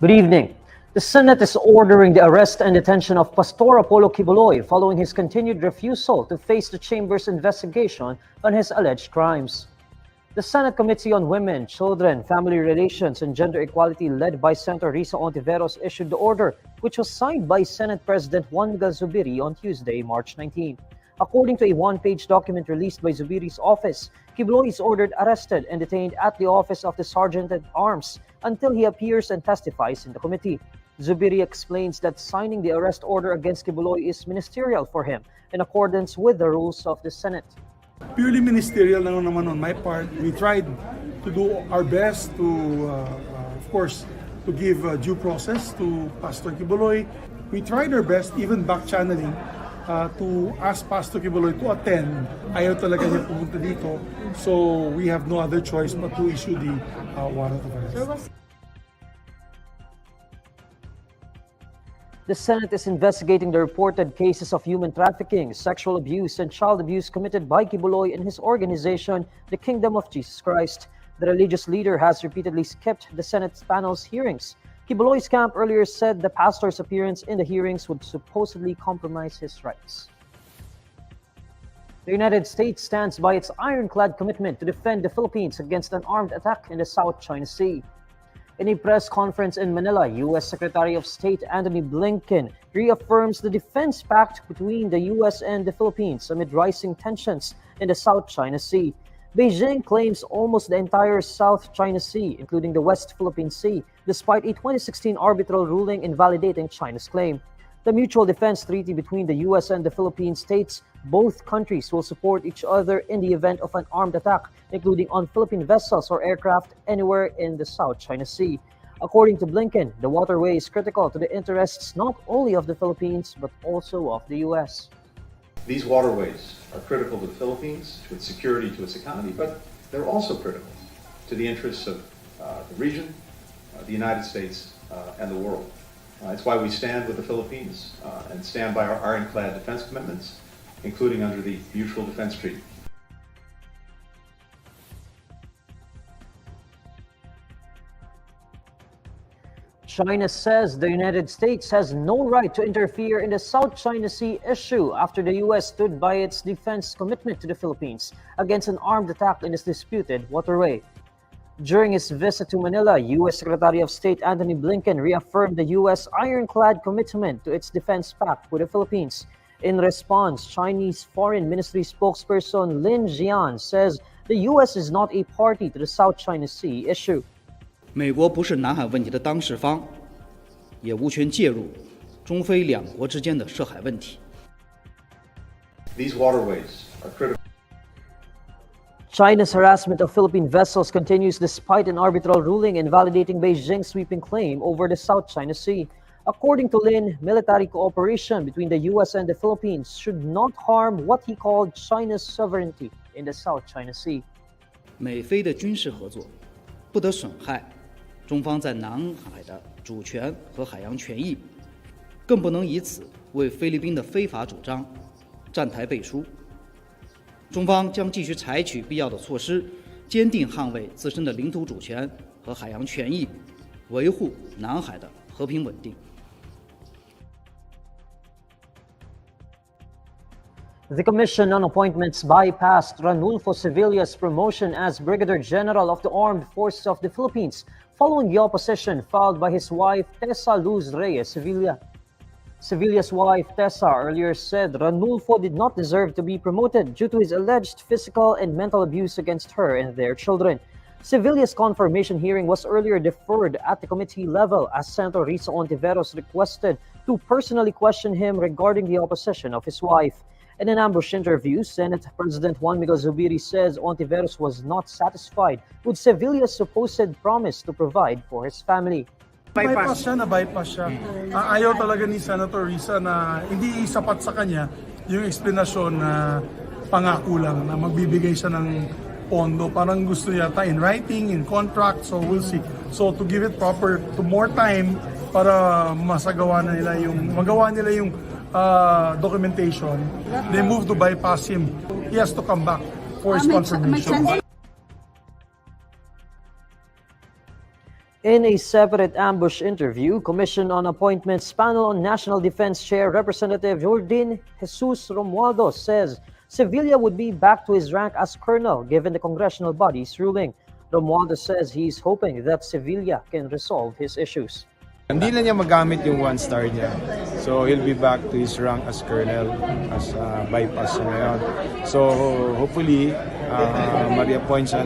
Good evening. The Senate is ordering the arrest and detention of Pastor Apollo Quiboloy following his continued refusal to face the Chamber's investigation on his alleged crimes. The Senate Committee on Women, Children, Family Relations, and Gender Equality, led by Senator Risa Ontiveros, issued the order, which was signed by Senate President Juan Miguel Zubiri on Tuesday, March 19. According to a one-page document released by Zubiri's office, Quiboloy is ordered arrested and detained at the office of the Sergeant-at-Arms until he appears and testifies in the committee. Zubiri explains that signing the arrest order against Quiboloy is ministerial for him in accordance with the rules of the Senate. Purely ministerial naman on my part. We tried to do our best to, of course, to give due process to Pastor Quiboloy. We tried our best, even back-channeling, to ask Pastor Quiboloy to attend. Ayaw talaga niya pumunta dito. So we have no other choice but to issue the warrant of arrest. The Senate is investigating the reported cases of human trafficking, sexual abuse, and child abuse committed by Quiboloy and his organization, the Kingdom of Jesus Christ. The religious leader has repeatedly skipped the Senate panel's hearings. Quiboloy's camp earlier said the pastor's appearance in the hearings would supposedly compromise his rights. The United States stands by its ironclad commitment to defend the Philippines against an armed attack in the South China Sea. In a press conference in Manila, U.S. Secretary of State Antony Blinken reaffirms the defense pact between the U.S. and the Philippines amid rising tensions in the South China Sea. Beijing claims almost the entire South China Sea, including the West Philippine Sea, despite a 2016 arbitral ruling invalidating China's claim. The Mutual Defense Treaty between the U.S. and the Philippines states both countries will support each other in the event of an armed attack, including on Philippine vessels or aircraft anywhere in the South China Sea. According to Blinken, the waterway is critical to the interests not only of the Philippines, but also of the U.S. These waterways are critical to the Philippines, to its security, to its economy, but they're also critical to the interests of the region, the United States, and the world. It's why we stand with the Philippines and stand by our ironclad defense commitments, including under the Mutual Defense Treaty. China says the United States has no right to interfere in the South China Sea issue after the U.S. stood by its defense commitment to the Philippines against an armed attack in its disputed waterway. During his visit to Manila, U.S. Secretary of State Antony Blinken reaffirmed the U.S. ironclad commitment to its defense pact with the Philippines. In response, Chinese Foreign Ministry spokesperson Lin Jian says the U.S. is not a party to the South China Sea issue. 美国不是南海问题的当事方，也无权介入中非两国之间的涉海问题。 These waterways are critical. China's harassment of Philippine vessels continues despite an arbitral ruling invalidating Beijing's sweeping claim over the South China Sea. According to Lin, military cooperation between the U.S. and the Philippines should not harm what he called China's sovereignty in the South China Sea. 美菲的军事合作不得损害中方在南海的主权和海洋权益，更不能以此为菲律宾的非法主张站台背书。中方将继续采取必要的措施，坚定捍卫自身的领土主权和海洋权益，维护南海的和平稳定。 The Commission on Appointments bypassed Ranulfo Sevilla's promotion as Brigadier General of the Armed Forces of the Philippines following the opposition filed by his wife Tessa Luz Reyes Sevilla. Sevilla's wife Tessa earlier said Ranulfo did not deserve to be promoted due to his alleged physical and mental abuse against her and their children. Sevilla's confirmation hearing was earlier deferred at the committee level as Senator Risa Ontiveros requested to personally question him regarding the opposition of his wife. In an ambush interview, Senate President Juan Miguel Zubiri says Ontiveros was not satisfied with Sevilla's supposed promise to provide for his family. Bypass siya. Ayaw talaga ni Senator Risa na hindi sapat sa kanya yung explanation na pangako lang na magbibigay siya ng pondo. Parang gusto yata in writing, in contract, so we'll see. So to give it to more time para magawa nila yung documentation, they move to bypass him. He has to come back for his confirmation. In a separate ambush interview, Commission on Appointments Panel on National Defense Chair Representative Jordan Jesus Romualdo says Sevilla would be back to his rank as colonel given the congressional body's ruling. Romualdo says he's hoping that Sevilla can resolve his issues. Hindi na niya magamit yung 1-star niya. So he'll be back to his rank as colonel, as bypass siya ngayon. So hopefully, ma-reappoint siya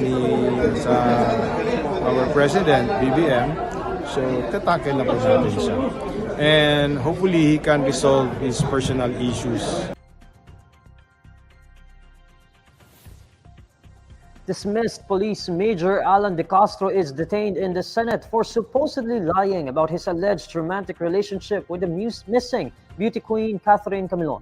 sa our president, BBM. So tatakil na po natin siya. And hopefully, he can resolve his personal issues. Dismissed Police Major Alan De Castro is detained in the Senate for supposedly lying about his alleged romantic relationship with the missing beauty queen Catherine Camilon.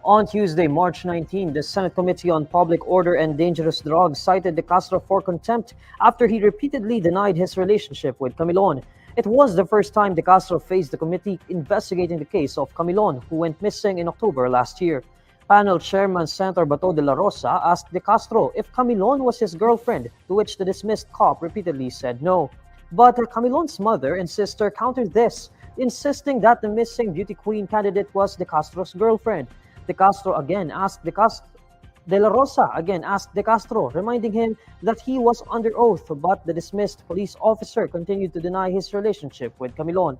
On Tuesday, March 19, the Senate Committee on Public Order and Dangerous Drugs cited De Castro for contempt after he repeatedly denied his relationship with Camilon. It was the first time De Castro faced the committee investigating the case of Camilon, who went missing in October last year. Panel Chairman Senator Bato de la Rosa asked De Castro if Camilon was his girlfriend, to which the dismissed cop repeatedly said no. But Camilon's mother and sister countered this, insisting that the missing beauty queen candidate was De Castro's girlfriend. De la Rosa again asked De Castro, reminding him that he was under oath, but the dismissed police officer continued to deny his relationship with Camilon.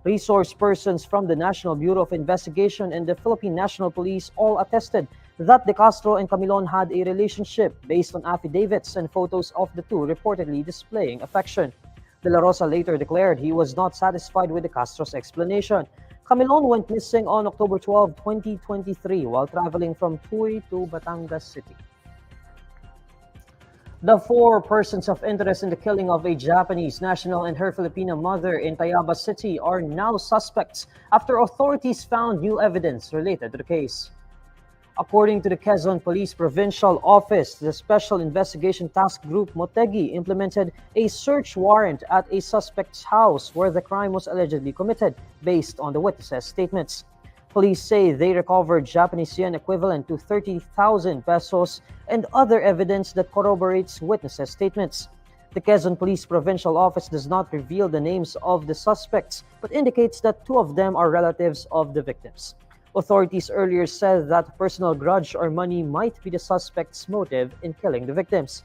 Resource persons from the National Bureau of Investigation and the Philippine National Police all attested that De Castro and Camilon had a relationship based on affidavits and photos of the two reportedly displaying affection. De la Rosa later declared he was not satisfied with De Castro's explanation. Camilon went missing on October 12, 2023 while traveling from Tuy to Batangas City. The 4 persons of interest in the killing of a Japanese national and her Filipino mother in Tayabas City are now suspects after authorities found new evidence related to the case. According to the Quezon Police Provincial Office, the Special Investigation Task Group Motegi implemented a search warrant at a suspect's house where the crime was allegedly committed based on the witnesses' statements. Police say they recovered Japanese yen equivalent to 30,000 pesos and other evidence that corroborates witnesses' statements. The Quezon Police Provincial Office does not reveal the names of the suspects, but indicates that 2 of them are relatives of the victims. Authorities earlier said that personal grudge or money might be the suspect's motive in killing the victims.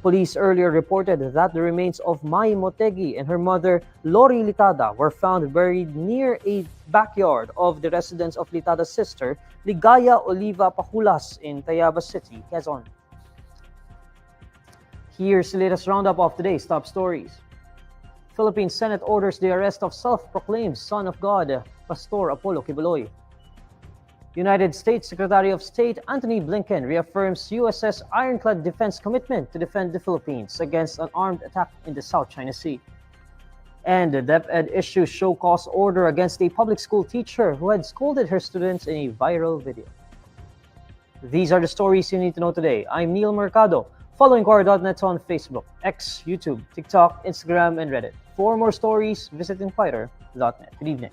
Police earlier reported that the remains of Mai Motegi and her mother, Lori Litada, were found buried near a backyard of the residence of Litada's sister, Ligaya Oliva Pajulas in Tayabas City, Quezon. Here's the latest roundup of today's top stories. Philippine Senate orders the arrest of self-proclaimed Son of God, Pastor Apollo Quiboloy. United States Secretary of State Antony Blinken reaffirms USS Ironclad defense commitment to defend the Philippines against an armed attack in the South China Sea. And the DepEd issues show cause order against a public school teacher who had scolded her students in a viral video. These are the stories you need to know today. I'm Neil Mercado. Follow INQUIRER.net on Facebook, X, YouTube, TikTok, Instagram, and Reddit. For more stories, visit INQUIRER.net. Good evening.